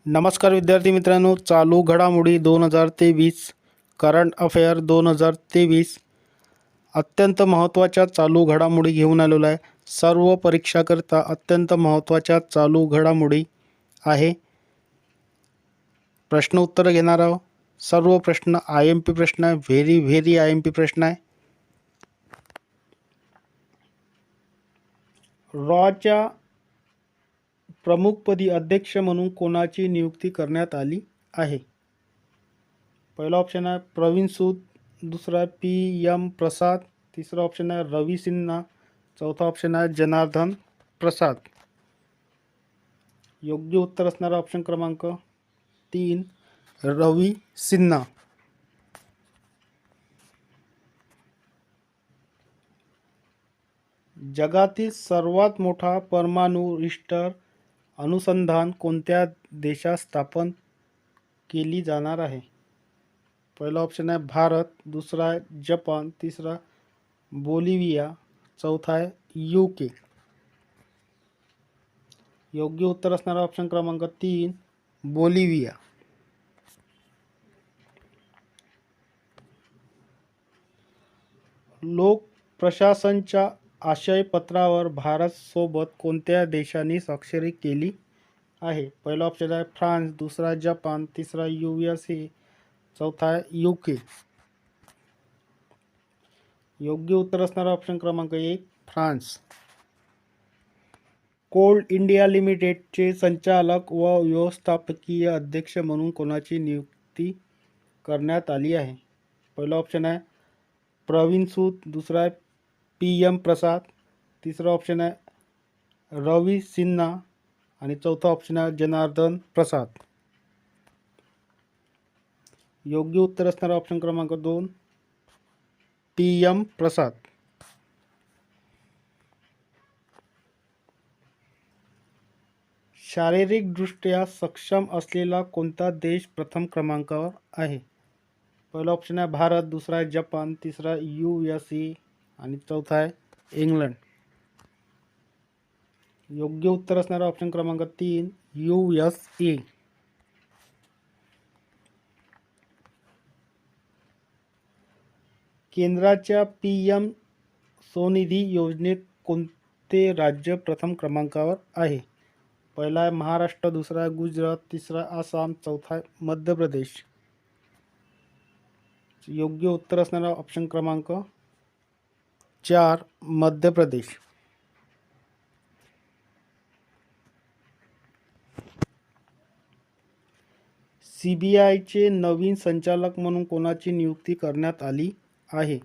नमस्कार विद्यार्थी मित्रांनो, चालू घडामोडी 2023 करंट अफेअर 2023 अत्यंत महत्त्वाच्या चालू घडामोडी घेऊन आलेलो आहे. सर्व परीक्षाकरता अत्यंत महत्त्वाच्या चालू घडामोडी आहे. प्रश्न उत्तर घेणार आहोत. सर्व प्रश्न IMP प्रश्न आहे, व्हेरी IMP प्रश्न आहे. रॉच्या प्रमुखपदी अध्यक्ष म्हणून कोणाची नियुक्ती करण्यात आली आहे? पहिला ऑप्शन आहे प्रवीण सूद, दुसरा PM प्रसाद, तिसरा ऑप्शन आहे रवी सिन्हा, चौथा ऑप्शन आहे जनार्दन प्रसाद. योग्य उत्तर असणारा ऑप्शन क्रमांक 3 रवी सिन्हा. जगातील सर्वात मोठा परमाणु रिएक्टर अनुसंधान कोणत्या देशात स्थापन केली जाणार आहे? पहिला ऑप्शन आहे भारत, दुसरा आहे जपान, तिसरा बोलिव्हिया, चौथा आहे UK. योग्य उत्तर असणारा ऑप्शन क्रमांक 3 बोलिव्हिया. लोक प्रशासनच्या आशयपत्रावर भारत सोबत कोणत्या देशांनी स्वाक्षरी केली आहे? पहिला ऑप्शन आहे फ्रान्स, दुसरा जपान, तिसरा USA, चौथा आहे UK. योग्य उत्तर असणारा ऑप्शन क्रमांक 1 फ्रान्स. कोल इंडिया लिमिटेडचे संचालक व व्यवस्थापकीय अध्यक्ष म्हणून कोणाची नियुक्ती करण्यात आली आहे? पहिला ऑप्शन आहे प्रवीण सूद, दुसरा आहे PM प्रसाद, तिसरा ऑप्शन आहे रवी सिन्हा आणि चौथा ऑप्शन आहे जनार्दन प्रसाद. योग्य उत्तर असणारा ऑप्शन क्रमांक 2 PM प्रसाद. शारीरिकदृष्ट्या सक्षम असलेला कोणता देश प्रथम क्रमांकावर आहे? पहिला ऑप्शन आहे भारत, दुसरा आहे जपान, तिसरा USA आणि चौथा आहे इंग्लंड. योग्य उत्तर असणारा ऑप्शन क्रमांक 3 USA. केंद्राच्या PM स्वनिधी योजनेत कोणते राज्य प्रथम क्रमांकावर आहे? पहिला आहे महाराष्ट्र, दुसरा आहे गुजरात, तिसरा आसाम, चौथा आहे मध्य प्रदेश. योग्य उत्तर असणारा ऑप्शन क्रमांक 4 मध्य प्रदेश. CBIचे नवीन संचालक म्हणून कोणाची नियुक्ती करण्यात आली आहे?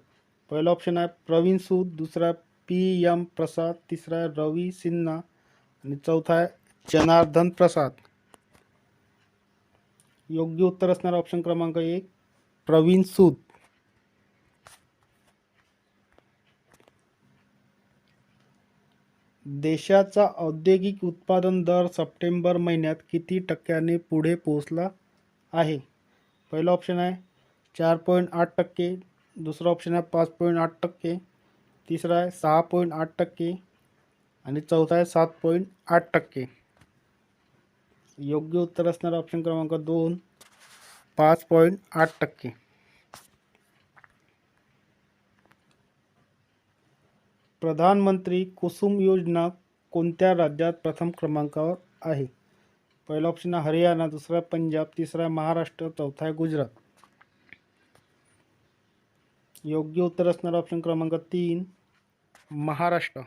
पहिला ऑप्शन आहे प्रवीण सूद, दुसरा PM प्रसाद, तिसरा आहे रवी सिन्हा आणि चौथा आहे जनार्दन प्रसाद. योग्य उत्तर असणारा ऑप्शन क्रमांक 1 प्रवीण सूद. देशाचा औद्योगिक उत्पादन दर सप्टेंबर महिन्यात किती टक्क्याने पुढे पोहोचला आहे? पहिला ऑप्शन आहे 4.8%, दुसरा ऑप्शन आहे 5.8%, तिसरा आहे 6.8% आणि चौथा आहे 7.8%. योग्य उत्तर असणारा ऑप्शन क्रमांक 2 5.8%. प्रधानमंत्री कुसुम योजना कोणत्या राज्यात प्रथम क्रमांकावर आहे? पहिला ऑप्शन आहे हरियाणा, दुसरा आहे पंजाब, तिसरा आहे महाराष्ट्र, चौथा आहे गुजरात. योग्य उत्तर असणारा ऑप्शन क्रमांक 3 महाराष्ट्र.